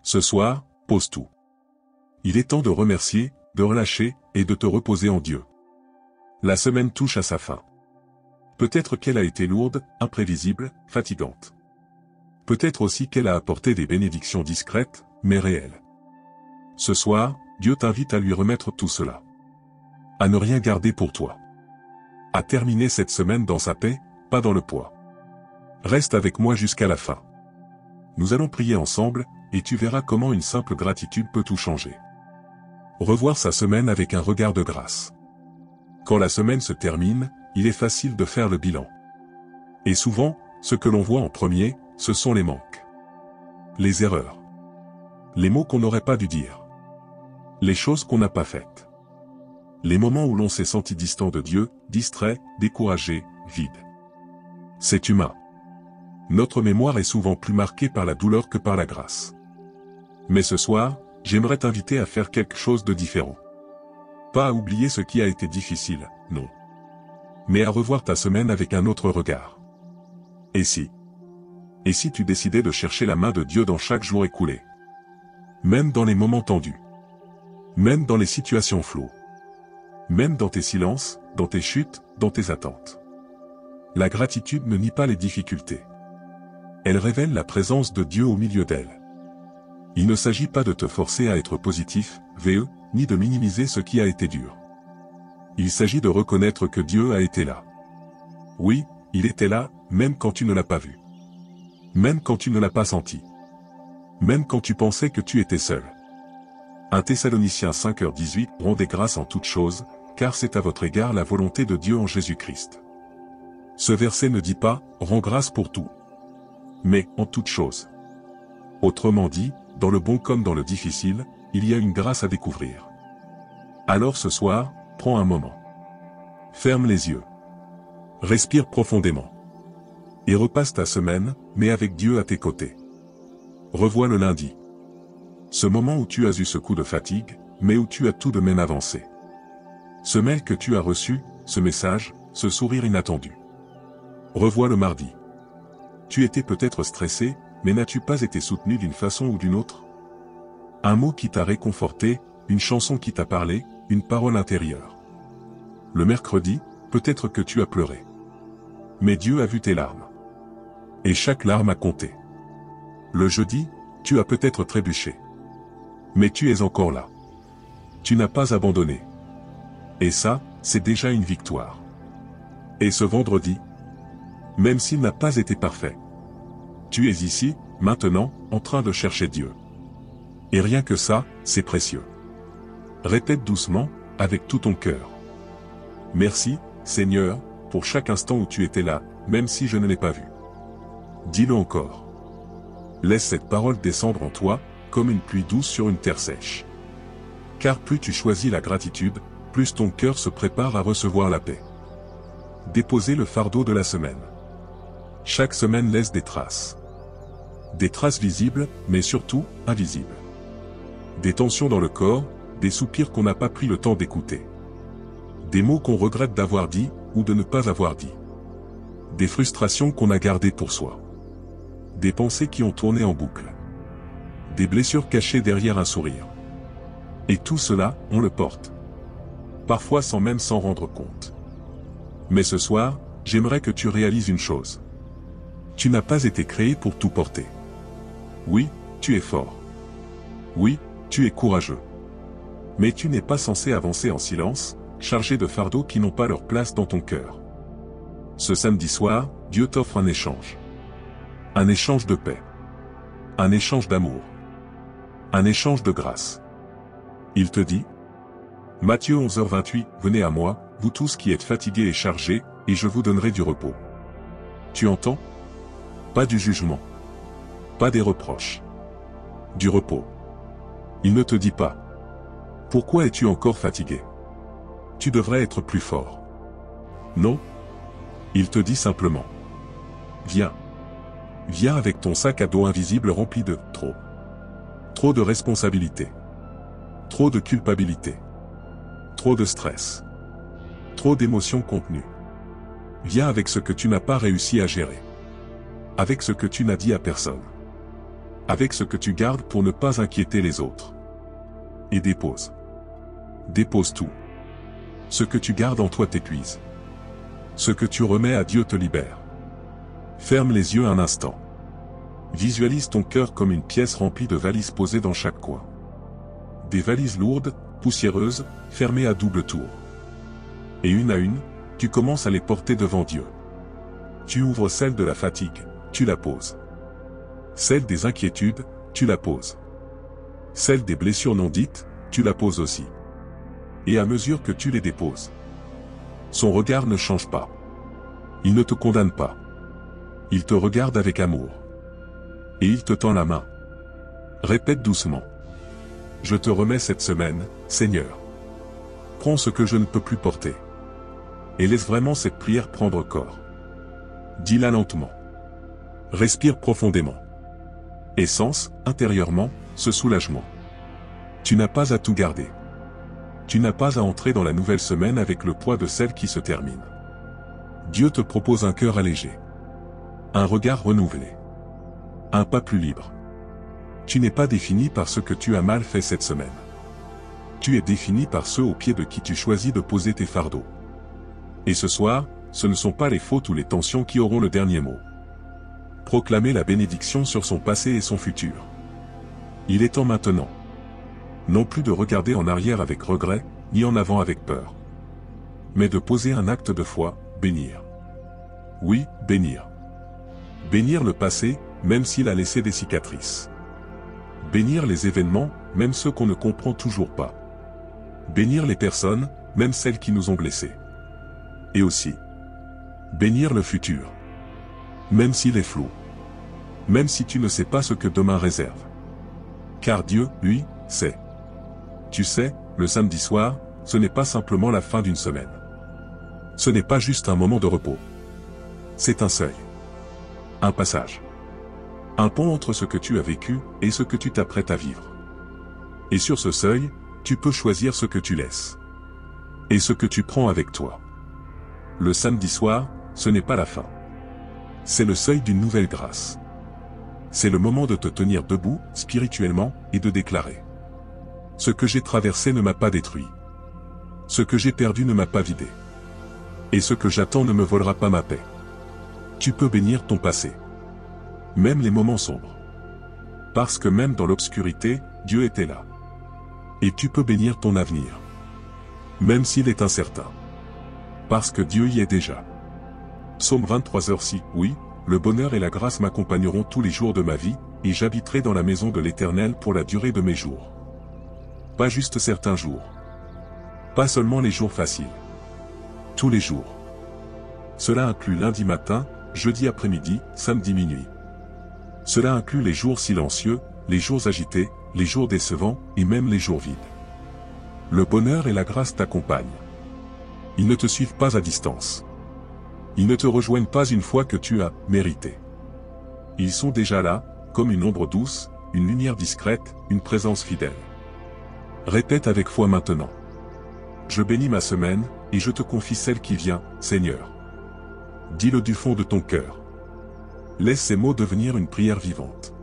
Ce soir, pose tout. Il est temps de remercier, de relâcher, et de te reposer en Dieu. La semaine touche à sa fin. Peut-être qu'elle a été lourde, imprévisible, fatigante. Peut-être aussi qu'elle a apporté des bénédictions discrètes, mais réelles. Ce soir, Dieu t'invite à lui remettre tout cela. À ne rien garder pour toi. À terminer cette semaine dans sa paix, pas dans le poids. Reste avec moi jusqu'à la fin. Nous allons prier ensemble, et tu verras comment une simple gratitude peut tout changer. Revoir sa semaine avec un regard de grâce. Quand la semaine se termine, il est facile de faire le bilan. Et souvent, ce que l'on voit en premier, ce sont les manques. Les erreurs. Les mots qu'on n'aurait pas dû dire. Les choses qu'on n'a pas faites. Les moments où l'on s'est senti distant de Dieu, distrait, découragé, vide. C'est humain. Notre mémoire est souvent plus marquée par la douleur que par la grâce. Mais ce soir, j'aimerais t'inviter à faire quelque chose de différent. Pas à oublier ce qui a été difficile, non. Mais à revoir ta semaine avec un autre regard. Et si tu décidais de chercher la main de Dieu dans chaque jour écoulé? Même dans les moments tendus. Même dans les situations floues. Même dans tes silences, dans tes chutes, dans tes attentes. La gratitude ne nie pas les difficultés. Elle révèle la présence de Dieu au milieu d'elles. Il ne s'agit pas de te forcer à être positif, ni de minimiser ce qui a été dur. Il s'agit de reconnaître que Dieu a été là. Oui, il était là, même quand tu ne l'as pas vu. Même quand tu ne l'as pas senti. Même quand tu pensais que tu étais seul. 1 Thessaloniciens 5h18 « Rendez grâce en toutes choses, car c'est à votre égard la volonté de Dieu en Jésus-Christ. » Ce verset ne dit pas « Rends grâce pour tout », mais « en toutes choses ». Autrement dit, dans le bon comme dans le difficile, il y a une grâce à découvrir. Alors ce soir, prends un moment. Ferme les yeux. Respire profondément. Et repasse ta semaine, mais avec Dieu à tes côtés. Revois le lundi. Ce moment où tu as eu ce coup de fatigue, mais où tu as tout de même avancé. Ce mail que tu as reçu, ce message, ce sourire inattendu. Revois le mardi. Tu étais peut-être stressé, mais n'as-tu pas été soutenu d'une façon ou d'une autre? Un mot qui t'a réconforté, une chanson qui t'a parlé, une parole intérieure. Le mercredi, peut-être que tu as pleuré. Mais Dieu a vu tes larmes. Et chaque larme a compté. Le jeudi, tu as peut-être trébuché. Mais tu es encore là. Tu n'as pas abandonné. Et ça, c'est déjà une victoire. Et ce vendredi, même s'il n'a pas été parfait, tu es ici, maintenant, en train de chercher Dieu. Et rien que ça, c'est précieux. Répète doucement, avec tout ton cœur. Merci, Seigneur, pour chaque instant où tu étais là, même si je ne l'ai pas vu. Dis-le encore. Laisse cette parole descendre en toi, comme une pluie douce sur une terre sèche. Car plus tu choisis la gratitude, plus ton cœur se prépare à recevoir la paix. Déposez le fardeau de la semaine. Chaque semaine laisse des traces. Des traces visibles, mais surtout, invisibles. Des tensions dans le corps, des soupirs qu'on n'a pas pris le temps d'écouter. Des mots qu'on regrette d'avoir dit, ou de ne pas avoir dit. Des frustrations qu'on a gardées pour soi. Des pensées qui ont tourné en boucle. Des blessures cachées derrière un sourire. Et tout cela, on le porte. Parfois sans même s'en rendre compte. Mais ce soir, j'aimerais que tu réalises une chose. Tu n'as pas été créé pour tout porter. Oui, tu es fort. Oui, tu es courageux. Mais tu n'es pas censé avancer en silence, chargé de fardeaux qui n'ont pas leur place dans ton cœur. Ce samedi soir, Dieu t'offre un échange. Un échange de paix. Un échange d'amour. Un échange de grâce. Il te dit, Matthieu 11h28, venez à moi, vous tous qui êtes fatigués et chargés, et je vous donnerai du repos. Tu entends? Pas du jugement. Pas des reproches. Du repos. Il ne te dit pas. Pourquoi es-tu encore fatigué? Tu devrais être plus fort. Non. Il te dit simplement. Viens. Viens avec ton sac à dos invisible rempli de trop. Trop de responsabilités. Trop de culpabilité. Trop de stress. Trop d'émotions contenues. Viens avec ce que tu n'as pas réussi à gérer. Avec ce que tu n'as dit à personne. avec ce que tu gardes pour ne pas inquiéter les autres. Et dépose. Dépose tout. Ce que tu gardes en toi t'épuise. Ce que tu remets à Dieu te libère. Ferme les yeux un instant. Visualise ton cœur comme une pièce remplie de valises posées dans chaque coin. Des valises lourdes, poussiéreuses, fermées à double tour. Et une à une, tu commences à les porter devant Dieu. Tu ouvres celle de la fatigue, tu la poses. Celle des inquiétudes, tu la poses. Celle des blessures non dites, tu la poses aussi. Et à mesure que tu les déposes, son regard ne change pas. Il ne te condamne pas. Il te regarde avec amour. Et il te tend la main. Répète doucement. Je te remets cette semaine, Seigneur. Prends ce que je ne peux plus porter. Et laisse vraiment cette prière prendre corps. Dis-la lentement. Respire profondément. Et sens, intérieurement, ce soulagement. Tu n'as pas à tout garder. Tu n'as pas à entrer dans la nouvelle semaine avec le poids de celle qui se termine. Dieu te propose un cœur allégé. Un regard renouvelé. Un pas plus libre. Tu n'es pas défini par ce que tu as mal fait cette semaine. Tu es défini par ceux au pied de qui tu choisis de poser tes fardeaux. Et ce soir, ce ne sont pas les fautes ou les tensions qui auront le dernier mot. Proclamez la bénédiction sur son passé et son futur. Il est temps maintenant. Non plus de regarder en arrière avec regret, ni en avant avec peur. Mais de poser un acte de foi, bénir. Oui, bénir. Bénir le passé, même s'il a laissé des cicatrices. Bénir les événements, même ceux qu'on ne comprend toujours pas. Bénir les personnes, même celles qui nous ont blessés. Et aussi, bénir le futur. Même s'il est flou. Même si tu ne sais pas ce que demain réserve. Car Dieu, lui, sait. Tu sais, le samedi soir, ce n'est pas simplement la fin d'une semaine. Ce n'est pas juste un moment de repos. C'est un seuil. Un passage. Un pont entre ce que tu as vécu et ce que tu t'apprêtes à vivre. Et sur ce seuil, tu peux choisir ce que tu laisses. Et ce que tu prends avec toi. Le samedi soir, ce n'est pas la fin. C'est le seuil d'une nouvelle grâce. C'est le moment de te tenir debout, spirituellement, et de déclarer. Ce que j'ai traversé ne m'a pas détruit. Ce que j'ai perdu ne m'a pas vidé. Et ce que j'attends ne me volera pas ma paix. Tu peux bénir ton passé. Même les moments sombres. Parce que même dans l'obscurité, Dieu était là. Et tu peux bénir ton avenir. Même s'il est incertain. Parce que Dieu y est déjà. Psaume 23h6. Oui, le bonheur et la grâce m'accompagneront tous les jours de ma vie, et j'habiterai dans la maison de l'Éternel pour la durée de mes jours. Pas juste certains jours. Pas seulement les jours faciles. Tous les jours. Cela inclut lundi matin, jeudi après-midi, samedi minuit. Cela inclut les jours silencieux, les jours agités, les jours décevants, et même les jours vides. Le bonheur et la grâce t'accompagnent. Ils ne te suivent pas à distance. Ils ne te rejoignent pas une fois que tu as mérité. Ils sont déjà là, comme une ombre douce, une lumière discrète, une présence fidèle. Répète avec foi maintenant. Je bénis ma semaine, et je te confie celle qui vient, Seigneur. Dis-le du fond de ton cœur. Laisse ces mots devenir une prière vivante.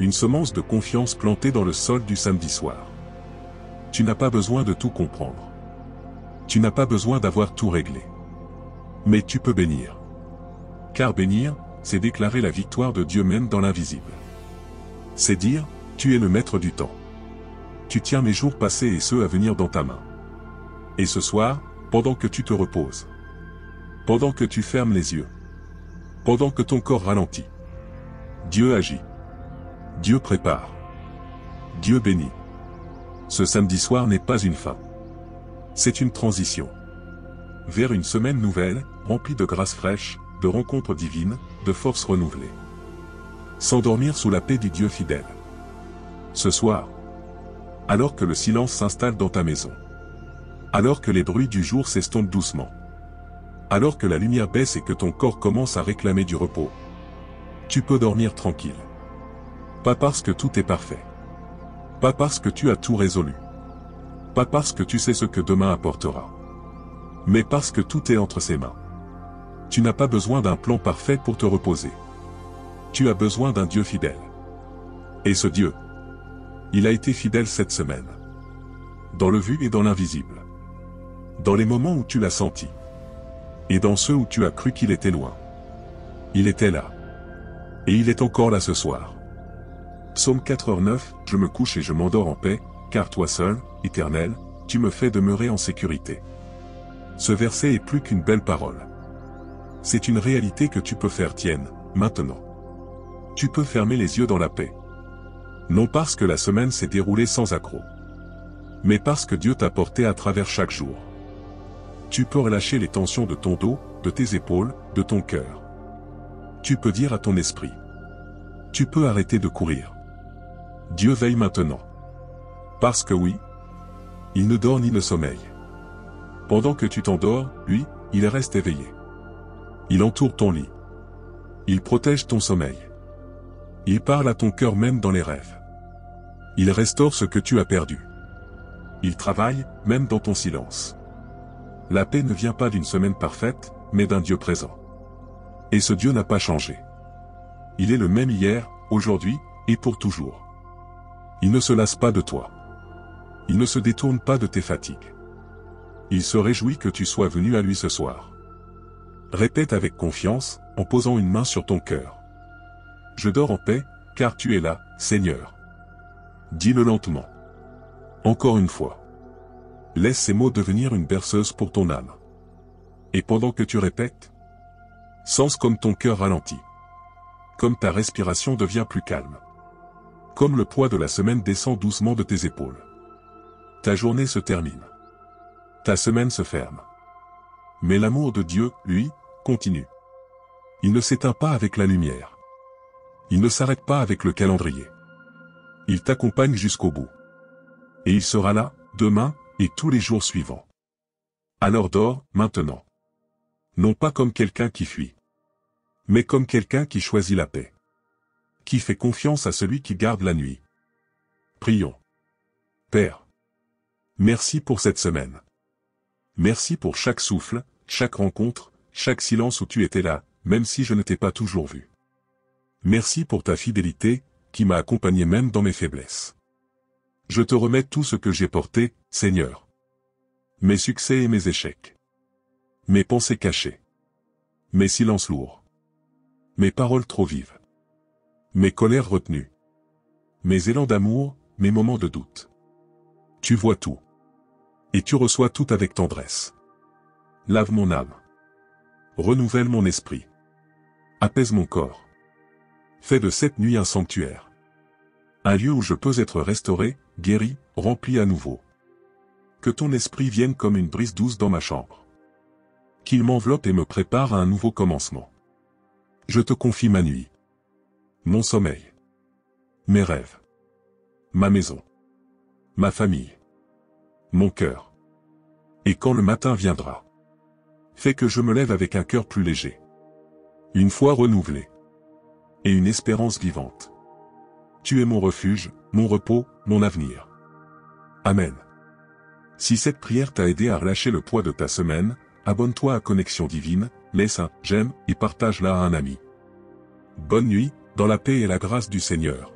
Une semence de confiance plantée dans le sol du samedi soir. Tu n'as pas besoin de tout comprendre. Tu n'as pas besoin d'avoir tout réglé. Mais tu peux bénir. Car bénir, c'est déclarer la victoire de Dieu même dans l'invisible. C'est dire, tu es le maître du temps. Tu tiens mes jours passés et ceux à venir dans ta main. Et ce soir, pendant que tu te reposes, pendant que tu fermes les yeux, pendant que ton corps ralentit, Dieu agit. Dieu prépare. Dieu bénit. Ce samedi soir n'est pas une fin. C'est une transition. Vers une semaine nouvelle, remplie de grâce fraîche, de rencontres divines, de forces renouvelées. S'endormir sous la paix du Dieu fidèle. Ce soir, alors que le silence s'installe dans ta maison, alors que les bruits du jour s'estompent doucement, alors que la lumière baisse et que ton corps commence à réclamer du repos, tu peux dormir tranquille. Pas parce que tout est parfait. Pas parce que tu as tout résolu. Pas parce que tu sais ce que demain apportera. Mais parce que tout est entre ses mains. Tu n'as pas besoin d'un plan parfait pour te reposer. Tu as besoin d'un Dieu fidèle. Et ce Dieu, il a été fidèle cette semaine. Dans le vu et dans l'invisible. Dans les moments où tu l'as senti. Et dans ceux où tu as cru qu'il était loin. Il était là. Et il est encore là ce soir. Psaume 4h9, je me couche et je m'endors en paix, car toi seul, Éternel, tu me fais demeurer en sécurité. Ce verset est plus qu'une belle parole. C'est une réalité que tu peux faire tienne, maintenant. Tu peux fermer les yeux dans la paix. Non parce que la semaine s'est déroulée sans accroc. Mais parce que Dieu t'a porté à travers chaque jour. Tu peux relâcher les tensions de ton dos, de tes épaules, de ton cœur. Tu peux dire à ton esprit. Tu peux arrêter de courir. Dieu veille maintenant. Parce que oui, il ne dort ni ne sommeille. Pendant que tu t'endors, lui, il reste éveillé. Il entoure ton lit. Il protège ton sommeil. Il parle à ton cœur même dans les rêves. Il restaure ce que tu as perdu. Il travaille, même dans ton silence. La paix ne vient pas d'une semaine parfaite, mais d'un Dieu présent. Et ce Dieu n'a pas changé. Il est le même hier, aujourd'hui, et pour toujours. Il ne se lasse pas de toi. Il ne se détourne pas de tes fatigues. Il se réjouit que tu sois venu à lui ce soir. Répète avec confiance, en posant une main sur ton cœur. Je dors en paix, car tu es là, Seigneur. Dis-le lentement. Encore une fois. Laisse ces mots devenir une berceuse pour ton âme. Et pendant que tu répètes, sens comme ton cœur ralentit. Comme ta respiration devient plus calme. Comme le poids de la semaine descend doucement de tes épaules. Ta journée se termine. Ta semaine se ferme. Mais l'amour de Dieu, lui, continue. Il ne s'éteint pas avec la lumière. Il ne s'arrête pas avec le calendrier. Il t'accompagne jusqu'au bout. Et il sera là, demain, et tous les jours suivants. Alors dors, maintenant. Non pas comme quelqu'un qui fuit. Mais comme quelqu'un qui choisit la paix. Qui fait confiance à celui qui garde la nuit. Prions. Père. Merci pour cette semaine. Merci pour chaque souffle, chaque rencontre, chaque silence où tu étais là, même si je ne t'ai pas toujours vu. Merci pour ta fidélité, qui m'a accompagné même dans mes faiblesses. Je te remets tout ce que j'ai porté, Seigneur. Mes succès et mes échecs. Mes pensées cachées. Mes silences lourds. Mes paroles trop vives. Mes colères retenues. Mes élans d'amour, mes moments de doute. Tu vois tout. Et tu reçois tout avec tendresse. Lave mon âme. Renouvelle mon esprit. Apaise mon corps. Fais de cette nuit un sanctuaire. Un lieu où je peux être restauré, guéri, rempli à nouveau. Que ton esprit vienne comme une brise douce dans ma chambre. Qu'il m'enveloppe et me prépare à un nouveau commencement. Je te confie ma nuit. Mon sommeil. Mes rêves. Ma maison. Ma famille. Mon cœur. Et quand le matin viendra, fais que je me lève avec un cœur plus léger. Une foi renouvelée. Et une espérance vivante. Tu es mon refuge, mon repos, mon avenir. Amen. Si cette prière t'a aidé à relâcher le poids de ta semaine, abonne-toi à Connexion Divine, laisse un j'aime et partage-la à un ami. Bonne nuit, dans la paix et la grâce du Seigneur.